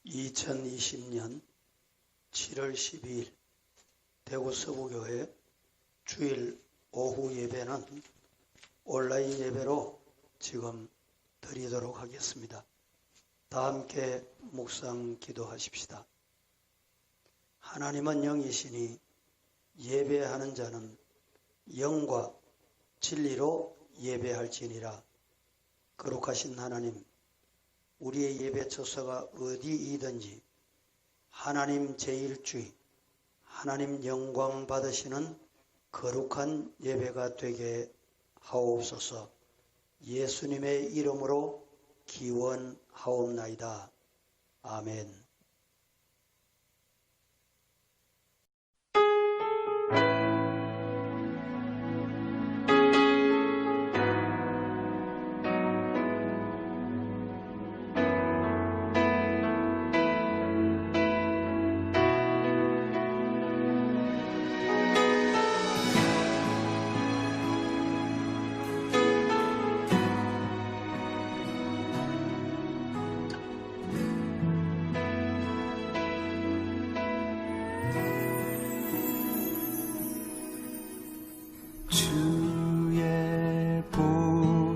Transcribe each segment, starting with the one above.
2020년 7월 12일 대구 서구교회 주일 오후 예배는 온라인 예배로 지금 드리도록 하겠습니다. 다 함께 묵상 기도하십시다. 하나님은 영이시니 예배하는 자는 영과 진리로 예배할지니라. 거룩하신 하나님, 우리의 예배 처소가 어디이든지 하나님 제1주의, 하나님 영광 받으시는 거룩한 예배가 되게 하옵소서. 예수님의 이름으로 기원하옵나이다. 아멘.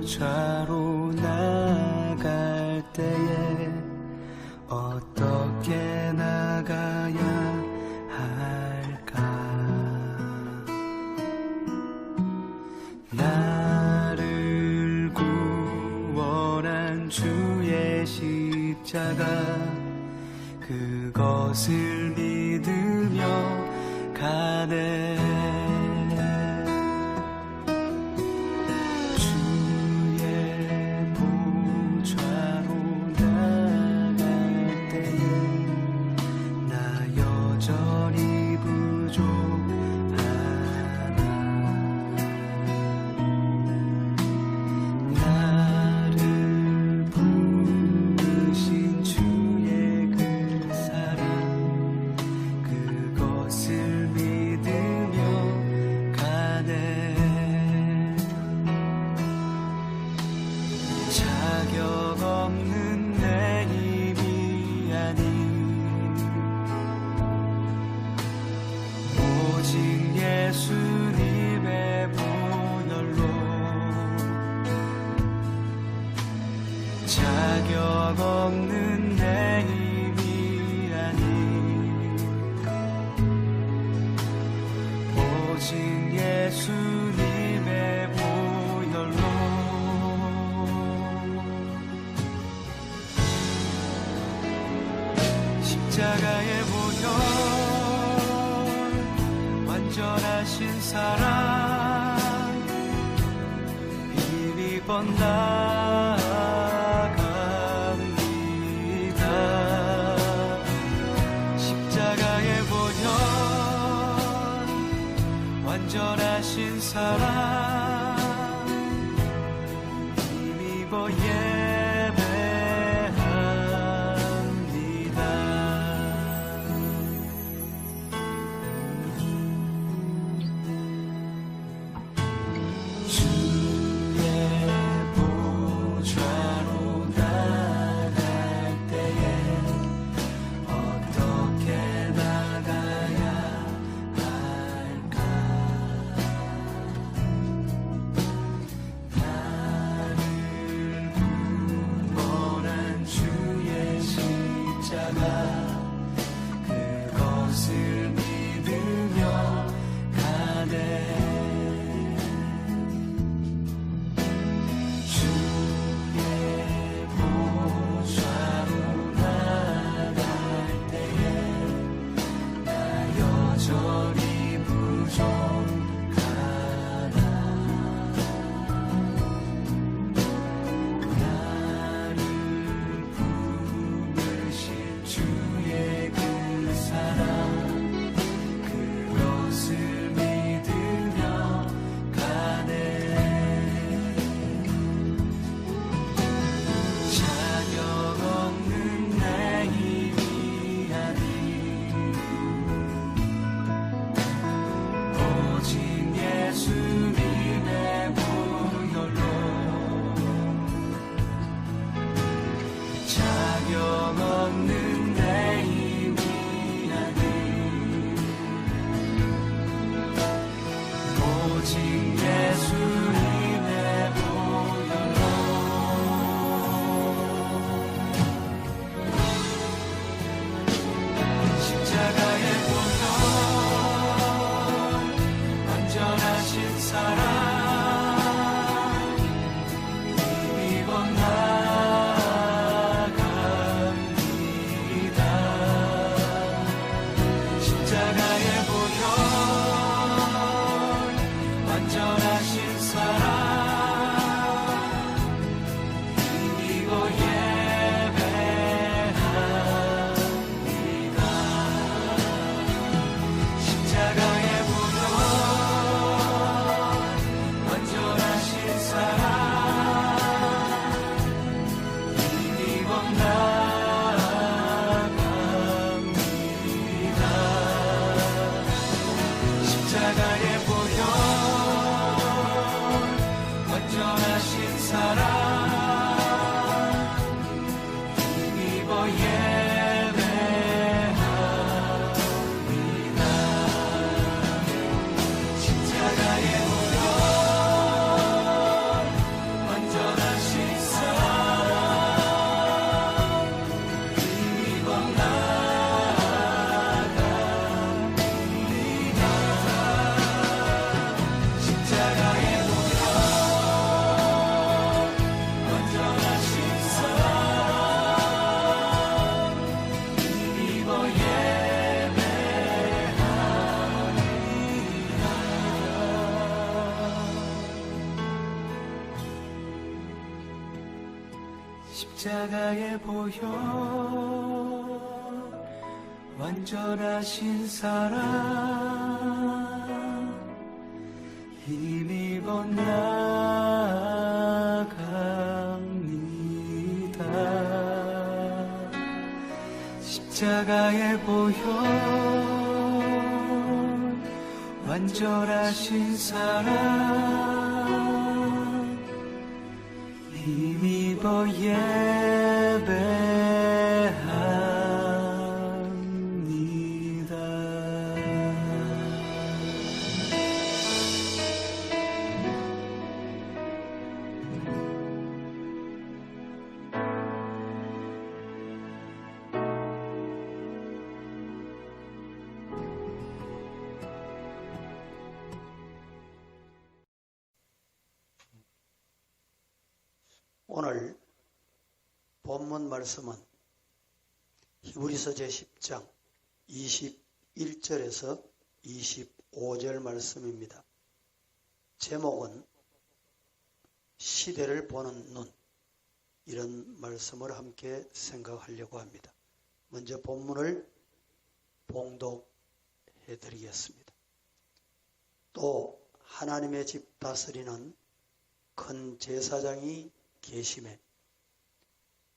좌로 나갈 때에 어떻게 나가야 할까? 나를 구원한 주의 십자가, 그것을 믿으며 가네. 자격 없는 내 힘이 아닌 오직 예수님의 보혈로. 십자가의 보혈, 완전하신 사랑, 힘이 번다 완전하신 사랑, 힘입어 예배합니다. 주의 보좌로 나갈 때에 어떻게 나가야 할까? 그것을 믿으며 가네. 주의 보좌로 나갈 때에 나 여전히 부족하다. 나를 부르신 주의 그 사랑, 십자가의 보혈 완전하신 사랑 힘입어 나갑니다. 십자가의 보혈 완전하신 사랑 힘입어 예배합니다. 오늘 본문 말씀은 히브리서 제10장 21절에서 25절 말씀입니다. 제목은 시대를 보는 눈, 이런 말씀을 함께 생각하려고 합니다. 먼저 본문을 봉독해 드리겠습니다. 또 하나님의 집 다스리는 큰 제사장이 계심에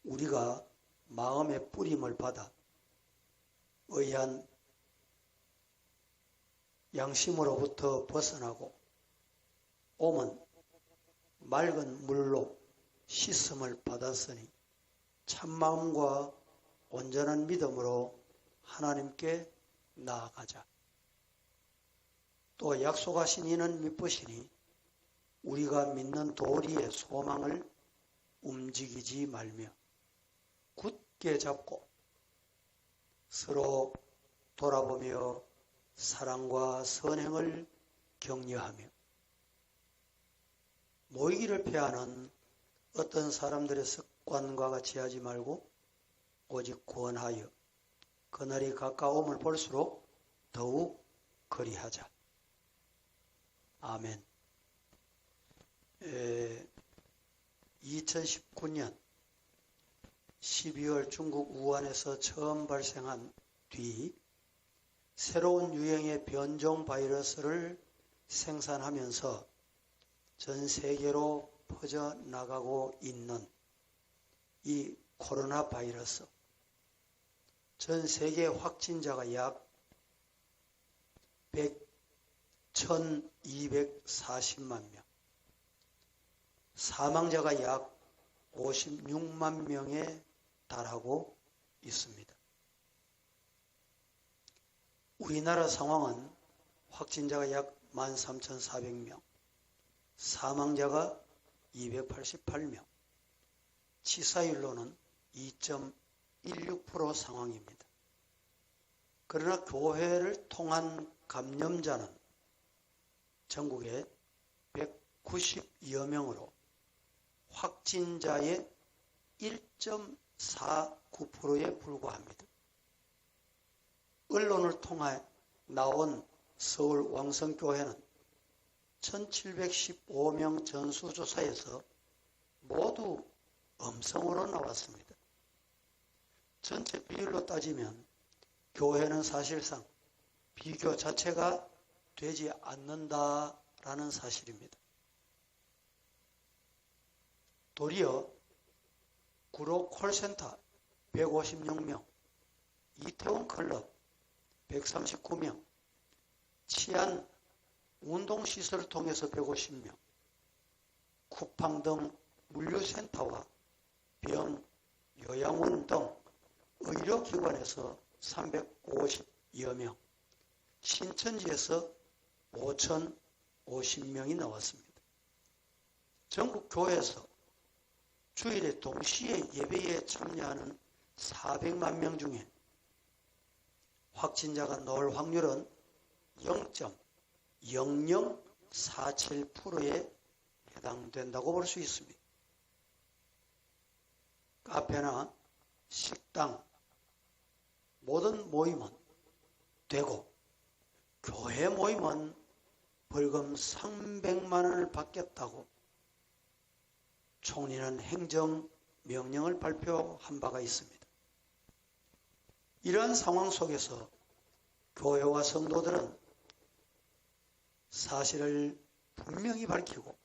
우리가 마음의 뿌림을 받아 의한 양심으로부터 벗어나고 몸은 맑은 물로 씻음을 받았으니 참마음과 온전한 믿음으로 하나님께 나아가자. 또 약속하신 이는 미쁘시니 우리가 믿는 도리의 소망을 움직이지 말며 굳게 잡고 서로 돌아보며 사랑과 선행을 격려하며 모이기를 피하는 어떤 사람들의 습관과 같이 하지 말고 오직 구원하여 그날이 가까움을 볼수록 더욱 그리하자. 아멘. 2019년 12월 중국 우한에서 처음 발생한 뒤 새로운 유행의 변종 바이러스를 생산하면서 전 세계로 퍼져나가고 있는 이 코로나 바이러스, 전 세계 확진자가 약 1240만 명, 사망자가 약 56만 명에 달하고 있습니다. 우리나라 상황은 확진자가 약 13,400명, 사망자가 288명, 치사율로는 2.16% 상황입니다. 그러나 교회를 통한 감염자는 전국에 190여 명으로 확진자의 1.49%에 불과합니다. 언론을 통해 나온 서울 왕성교회는 1715명 전수조사에서 모두 음성으로 나왔습니다. 전체 비율로 따지면 교회는 사실상 비교 자체가 되지 않는다라는 사실입니다. 도리어 구로 콜센터 156명, 이태원 클럽 139명, 치안 운동시설을 통해서 150명, 쿠팡 등 물류센터와 병, 요양원 등 의료기관에서 350여 명, 신천지에서 5,050명이 나왔습니다. 전국 교회에서 주일에 동시에 예배에 참여하는 400만 명 중에 확진자가 나올 확률은 0.0047%에 해당된다고 볼 수 있습니다. 카페나 식당, 모든 모임은 되고 교회 모임은 벌금 300만 원을 받겠다고 총리는 행정 명령을 발표한 바가 있습니다. 이러한 상황 속에서 교회와 성도들은 사실을 분명히 밝히고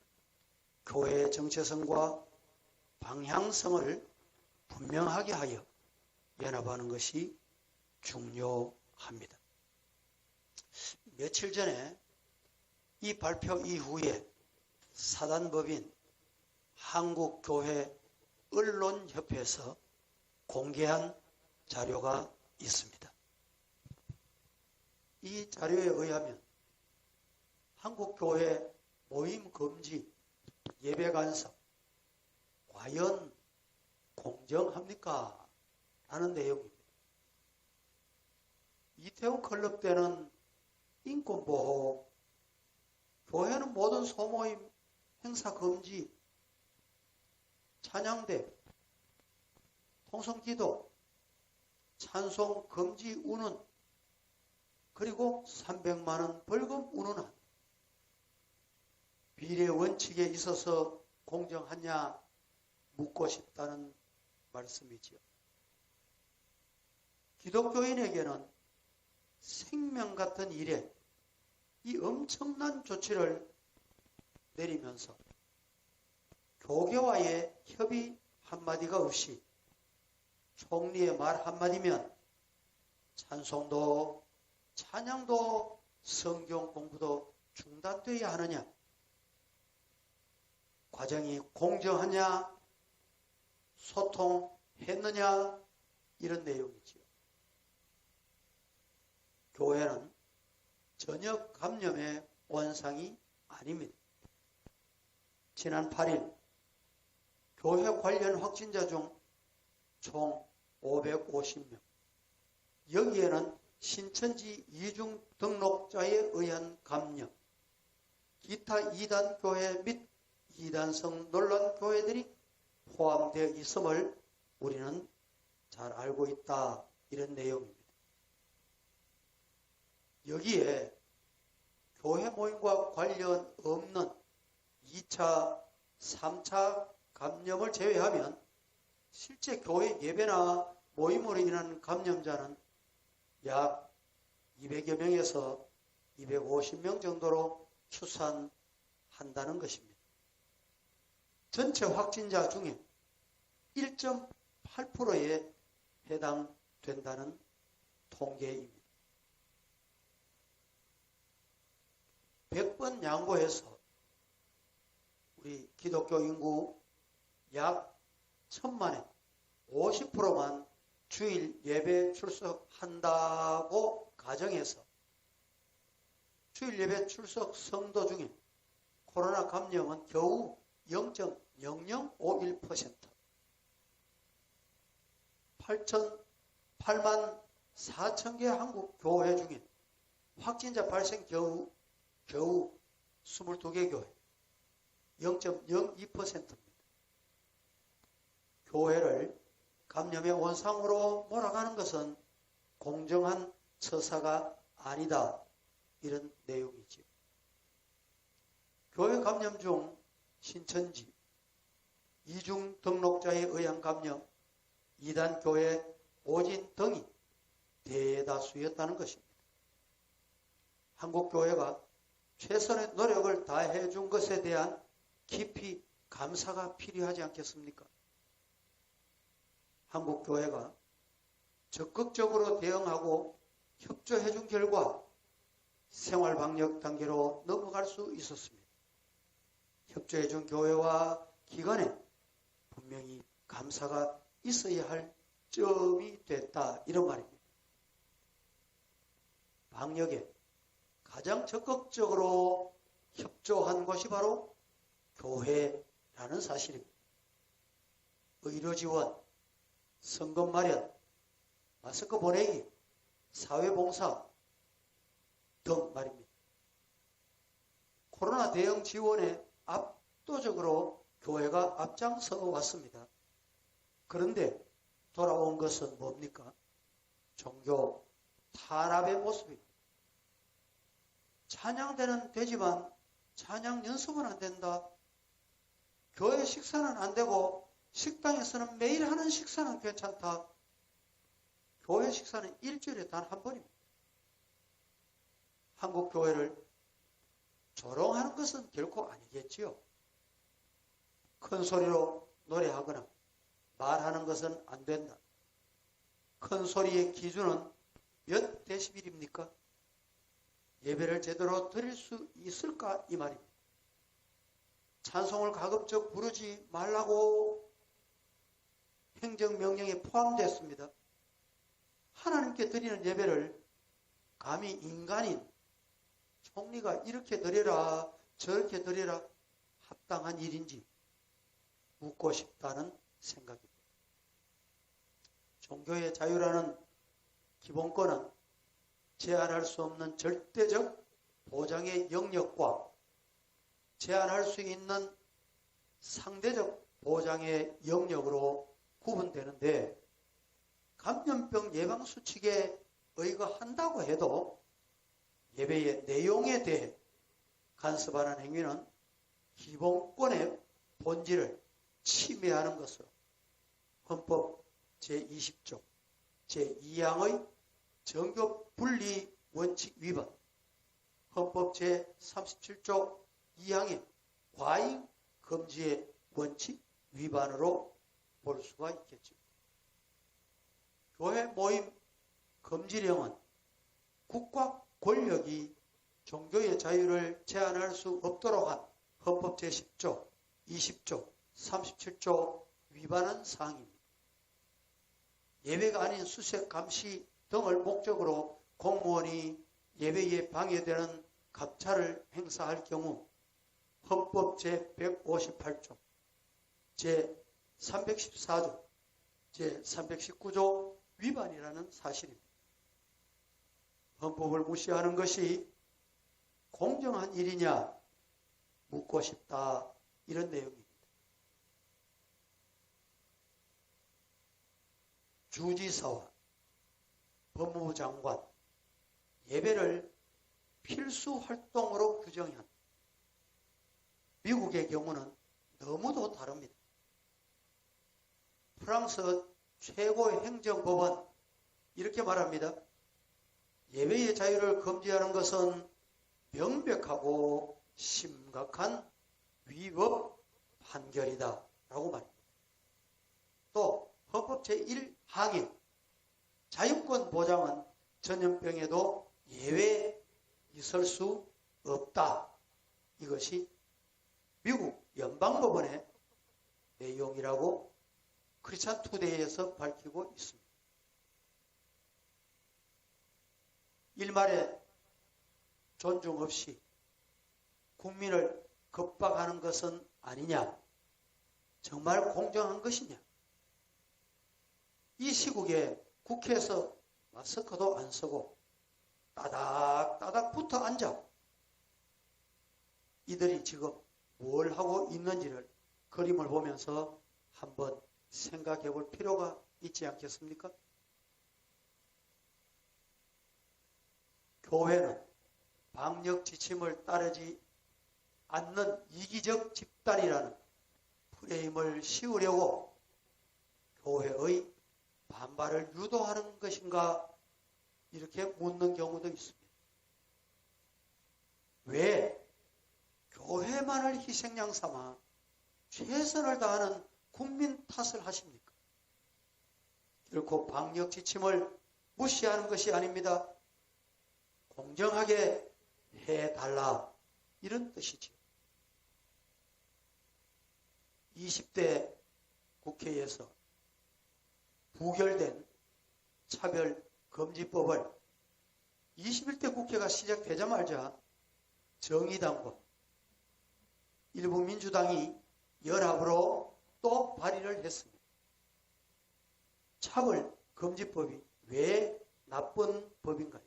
교회의 정체성과 방향성을 분명하게 하여 연합하는 것이 중요합니다. 며칠 전에 이 발표 이후에 사단법인 한국교회 언론협회에서 공개한 자료가 있습니다. 이 자료에 의하면 한국교회 모임 금지 예배 간섭 과연 공정합니까? 라는 내용입니다. 이태원 클럽 때는 인권보호, 교회는 모든 소모임 행사 금지, 찬양대, 통성기도, 찬송 금지 운운, 그리고 300만 원 벌금 운운한 비례 원칙에 있어서 공정하냐 묻고 싶다는 말씀이지요. 기독교인에게는 생명 같은 일에 이 엄청난 조치를 내리면서 교계와의 협의 한마디가 없이 총리의 말 한마디면 찬송도 찬양도 성경 공부도 중단되어야 하느냐, 과정이 공정하냐, 소통했느냐, 이런 내용이지요. 교회는 전혀 감염의 원상이 아닙니다. 지난 8일 교회 관련 확진자 중 총 550명, 여기에는 신천지 이중 등록자에 의한 감염, 기타 이단 교회 및 이단성 논란 교회들이 포함되어 있음을 우리는 잘 알고 있다, 이런 내용입니다. 여기에 교회 모임과 관련 없는 2차, 3차 감염을 제외하면 실제 교회 예배나 모임으로 인한 감염자는 약 200여 명에서 250명 정도로 추산한다는 것입니다. 전체 확진자 중에 1.8%에 해당된다는 통계입니다. 100번 양보해서 우리 기독교 인구 약 1000만에 50%만 주일 예배 출석한다고 가정해서 주일 예배 출석 성도 중에 코로나 감염은 겨우 0.0051%, 8만 4천 개 한국 교회 중에 확진자 발생 겨우 22개 교회, 0.02%입니다. 교회를 감염의 원상으로 몰아가는 것은 공정한 처사가 아니다, 이런 내용이지요. 교회 감염 중 신천지, 이중 등록자에 의한 감염, 이단교회, 오진 등이 대다수였다는 것입니다. 한국교회가 최선의 노력을 다해 준 것에 대한 깊이 감사가 필요하지 않겠습니까? 한국교회가 적극적으로 대응하고 협조해 준 결과 생활방역 단계로 넘어갈 수 있었습니다. 협조해 준 교회와 기관에 분명히 감사가 있어야 할 점이 됐다, 이런 말입니다. 방역에 가장 적극적으로 협조한 것이 바로 교회라는 사실입니다. 의료 지원, 성금 마련, 마스크 보내기, 사회봉사 등 말입니다. 코로나 대응 지원에 압도적으로 교회가 앞장서 왔습니다. 그런데 돌아온 것은 뭡니까? 종교 탄압의 모습입니다. 찬양대는 되지만 찬양 연습은 안 된다. 교회 식사는 안 되고 식당에서는 매일 하는 식사는 괜찮다. 교회 식사는 일주일에 단 한 번입니다. 한국 교회를 조롱하는 것은 결코 아니겠지요. 큰 소리로 노래하거나 말하는 것은 안 된다. 큰 소리의 기준은 몇 데시벨입니까? 예배를 제대로 드릴 수 있을까? 이 말입니다. 찬송을 가급적 부르지 말라고 행정명령에 포함됐습니다. 하나님께 드리는 예배를 감히 인간인 총리가 이렇게 드려라 저렇게 드려라 합당한 일인지 묻고 싶다는 생각입니다. 종교의 자유라는 기본권은 제한할 수 없는 절대적 보장의 영역과 제한할 수 있는 상대적 보장의 영역으로 구분되는데 감염병 예방수칙에 의거한다고 해도 예배의 내용에 대해 간섭하는 행위는 기본권의 본질을 침해하는 것으로 헌법 제20조 제2항의 정교 분리 원칙 위반, 헌법 제37조 2항의 과잉 금지의 원칙 위반으로 볼 수가 있겠죠. 교회 모임 금지령은 국가 권력이 종교의 자유를 제한할 수 없도록 한 헌법 제10조, 20조, 37조 위반한 사항입니다. 예배가 아닌 수색 감시 등을 목적으로 공무원이 예배에 방해되는 감찰을 행사할 경우 헌법 제158조, 제314조, 제319조 위반이라는 사실입니다. 헌법을 무시하는 것이 공정한 일이냐 묻고 싶다 이런 내용입니다. 주지사와 법무부 장관 예배를 필수 활동으로 규정한 미국의 경우는 너무도 다릅니다. 프랑스 최고의 행정법원 이렇게 말합니다. 예배의 자유를 금지하는 것은 명백하고 심각한 위법 판결이다 라고 말합니다. 또 헌법 제1항의 자유권 보장은 전염병에도 예외 있을 수 없다. 이것이 미국 연방법원의 내용이라고 크리스찬 투데이에서 밝히고 있습니다. 일말에 존중 없이 국민을 겁박하는 것은 아니냐? 정말 공정한 것이냐? 이 시국에 국회에서 마스크도 안 쓰고 따닥따닥 붙어 앉아 이들이 지금 뭘 하고 있는지를 그림을 보면서 한번 생각해 볼 필요가 있지 않겠습니까? 교회는 방역 지침을 따르지 않는 이기적 집단이라는 프레임을 씌우려고 교회의 반발을 유도하는 것인가 이렇게 묻는 경우도 있습니다. 왜 교회만을 희생양 삼아 최선을 다하는 국민 탓을 하십니까? 결코 방역 지침을 무시하는 것이 아닙니다. 공정하게 해달라 이런 뜻이지요. 20대 국회에서 부결된 차별금지법을 21대 국회가 시작되자마자 정의당과 일부 민주당이 연합으로 또 발의를 했습니다. 차별금지법이 왜 나쁜 법인가요?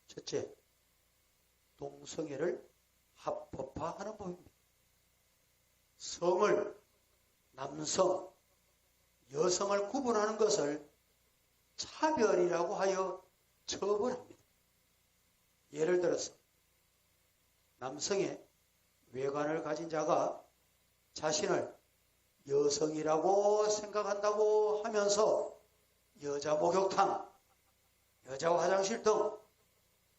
첫째, 동성애를 합법화하는 법입니다. 성을, 남성, 여성을 구분하는 것을 차별이라고 하여 처벌합니다. 예를 들어서 남성의 외관을 가진 자가 자신을 여성이라고 생각한다고 하면서 여자 목욕탕, 여자 화장실 등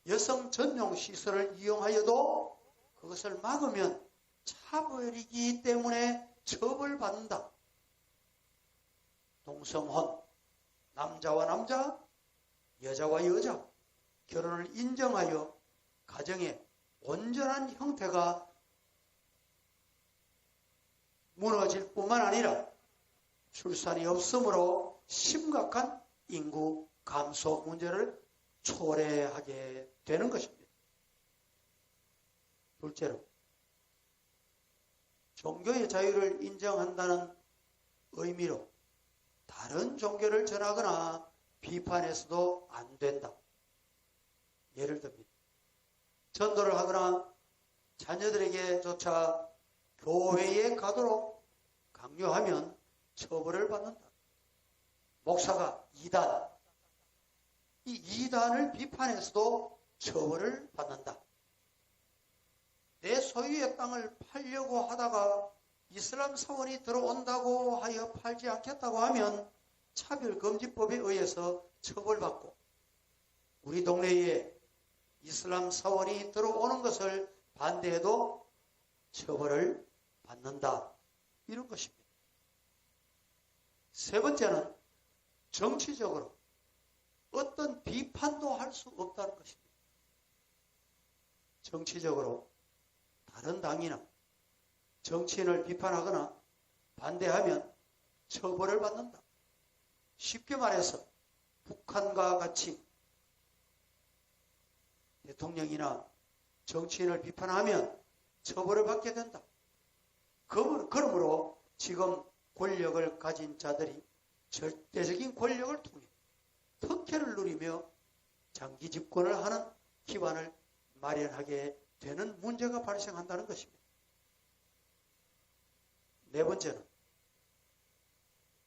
여성 전용 시설을 이용하여도 그것을 막으면 차별이기 때문에 처벌받는다. 동성혼, 남자와 남자, 여자와 여자, 결혼을 인정하여 가정의 온전한 형태가 무너질 뿐만 아니라 출산이 없으므로 심각한 인구 감소 문제를 초래하게 되는 것입니다. 둘째로, 종교의 자유를 인정한다는 의미로 다른 종교를 전하거나 비판해서도 안 된다. 예를 듭니다. 전도를 하거나 자녀들에게조차 교회에 가도록 강요하면 처벌을 받는다. 목사가 이단, 이 이단을 비판해서도 처벌을 받는다. 내 소유의 땅을 팔려고 하다가 이슬람 사원이 들어온다고 하여 팔지 않겠다고 하면 차별금지법에 의해서 처벌받고, 우리 동네에 이슬람 사원이 들어오는 것을 반대해도 처벌을 받는다. 이런 것입니다. 세 번째는 정치적으로 어떤 비판도 할 수 없다는 것입니다. 정치적으로 다른 당이나 정치인을 비판하거나 반대하면 처벌을 받는다. 쉽게 말해서 북한과 같이 대통령이나 정치인을 비판하면 처벌을 받게 된다. 그러므로 지금 권력을 가진 자들이 절대적인 권력을 통해 특혜를 누리며 장기 집권을 하는 기반을 마련하게 되는 문제가 발생한다는 것입니다. 네 번째는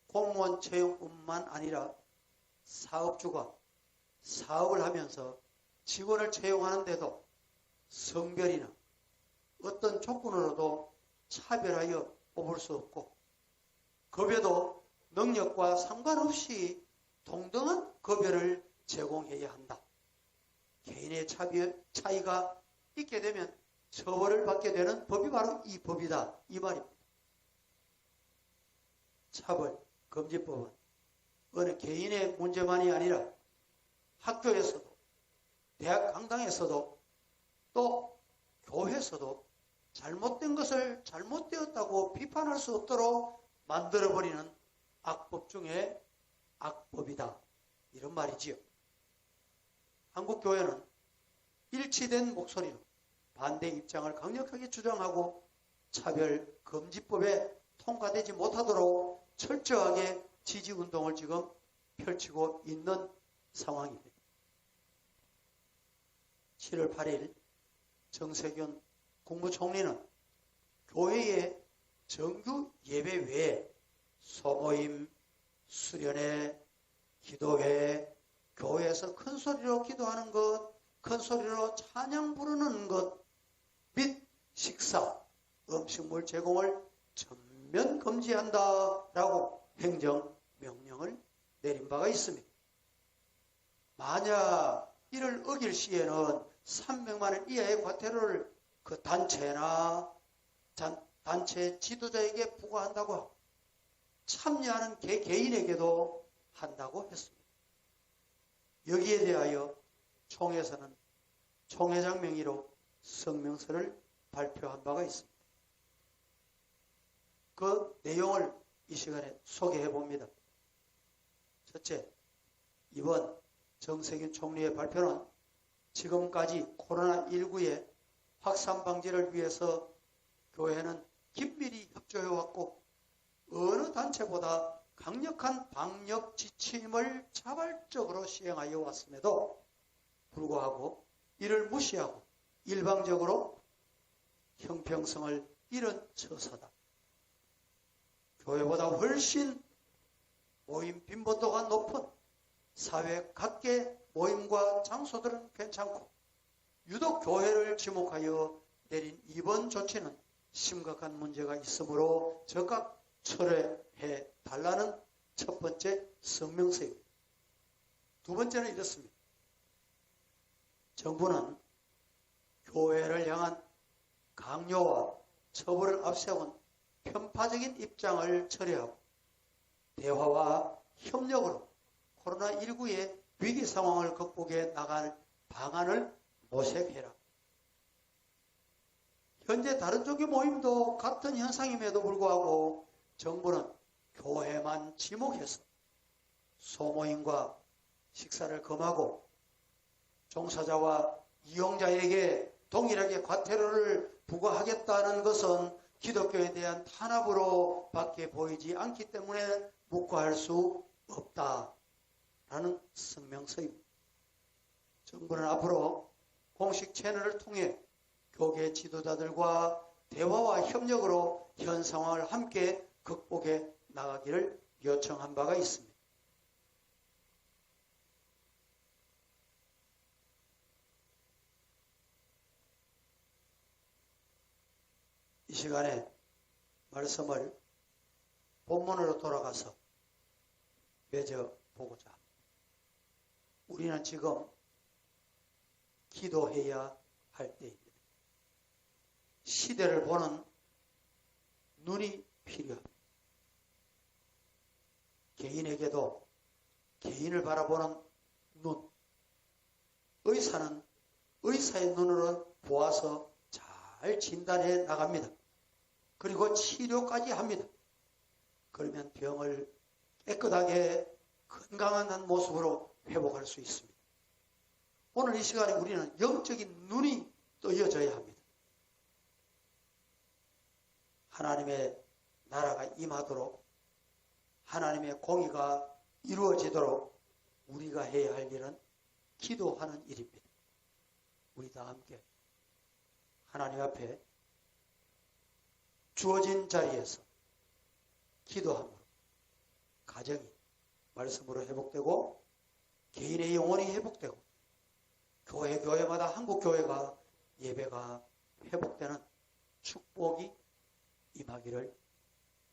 공무원 채용뿐만 아니라 사업주가 사업을 하면서 직원을 채용하는데도 성별이나 어떤 조건으로도 차별하여 뽑을 수 없고, 급여도 능력과 상관없이 동등한 급여를 제공해야 한다. 개인의 차이가 있게 되면 처벌을 받게 되는 법이 바로 이 법이다, 이 말입니다. 차별금지법은 어느 개인의 문제만이 아니라 학교에서도, 대학 강당에서도, 또 교회에서도 잘못된 것을 잘못되었다고 비판할 수 없도록 만들어버리는 악법 중에 악법이다, 이런 말이지요. 한국교회는 일치된 목소리로 반대 입장을 강력하게 주장하고 차별금지법에 통과되지 못하도록 철저하게 지지운동을 지금 펼치고 있는 상황입니다. 7월 8일 정세균 국무총리는 교회의 정규 예배 외에 소모임, 수련회, 기도회, 교회에서 큰 소리로 기도하는 것, 큰 소리로 찬양 부르는 것 및 식사, 음식물 제공을 전면 금지한다라고 행정명령을 내린 바가 있습니다. 만약 이를 어길 시에는 300만 원 이하의 과태료를 그 단체나 단체 지도자에게 부과한다고 하고 참여하는 개인에게도 한다고 했습니다. 여기에 대하여 총회에서는 총회장 명의로 성명서를 발표한 바가 있습니다. 그 내용을 이 시간에 소개해 봅니다. 첫째, 이번 정세균 총리의 발표는 지금까지 코로나19의 확산 방지를 위해서 교회는 긴밀히 협조해왔고 어느 단체보다 강력한 방역 지침을 자발적으로 시행하여 왔음에도 불구하고 이를 무시하고 일방적으로 형평성을 잃은 처사다. 교회보다 훨씬 모임 빈번도가 높은 사회 각계 모임과 장소들은 괜찮고 유독 교회를 지목하여 내린 이번 조치는 심각한 문제가 있으므로 즉각 철회해 달라는 첫 번째 성명서입니다. 두 번째는 이렇습니다. 정부는 교회를 향한 강요와 처벌을 앞세운 편파적인 입장을 철회하고 대화와 협력으로 코로나19의 위기 상황을 극복해 나갈 방안을 모색해라. 현재 다른 종교 모임도 같은 현상임에도 불구하고 정부는 교회만 지목해서 소모임과 식사를 금하고 종사자와 이용자에게 동일하게 과태료를 부과하겠다는 것은 기독교에 대한 탄압으로 밖에 보이지 않기 때문에 묵과할 수 없다라는 성명서입니다. 정부는 앞으로 공식 채널을 통해 교계 지도자들과 대화와 협력으로 현 상황을 함께 극복해 나가기를 요청한 바가 있습니다. 이 시간에 말씀을 본문으로 돌아가서 맺어보고자 합니다. 우리는 지금 기도해야 할 때입니다. 시대를 보는 눈이 필요합니다. 개인에게도 개인을 바라보는 눈, 의사는 의사의 눈으로 보아서 잘 진단해 나갑니다. 그리고 치료까지 합니다. 그러면 병을 깨끗하게 건강한 모습으로 회복할 수 있습니다. 오늘 이 시간에 우리는 영적인 눈이 뜨여져야 합니다. 하나님의 나라가 임하도록 하나님의 공의가 이루어지도록 우리가 해야 할 일은 기도하는 일입니다. 우리 다 함께 하나님 앞에 주어진 자리에서 기도함으로 가정이 말씀으로 회복되고 개인의 영혼이 회복되고 교회마다 한국교회가 예배가 회복되는 축복이 임하기를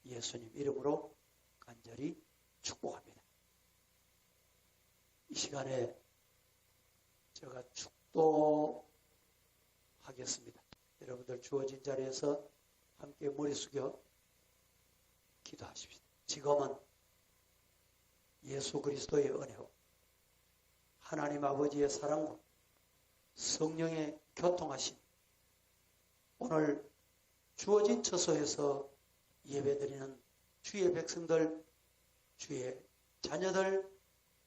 예수님 이름으로 간절히 축복합니다. 이 시간에 제가 축도하겠습니다. 여러분들 주어진 자리에서 함께 머리 숙여 기도하십시오. 지금은 예수 그리스도의 은혜와 하나님 아버지의 사랑과 성령의 교통하심, 오늘 주어진 처소에서 예배드리는 주의 백성들, 주의 자녀들,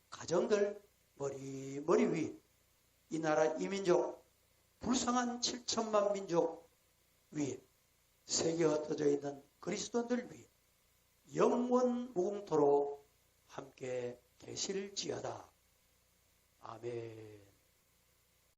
가정들, 머리 위에 이 나라 이민족, 불쌍한 7천만 민족 위에 세계에 흩어져 있는 그리스도인들 위해 영원 무궁토록 함께 계실지어다. 아멘.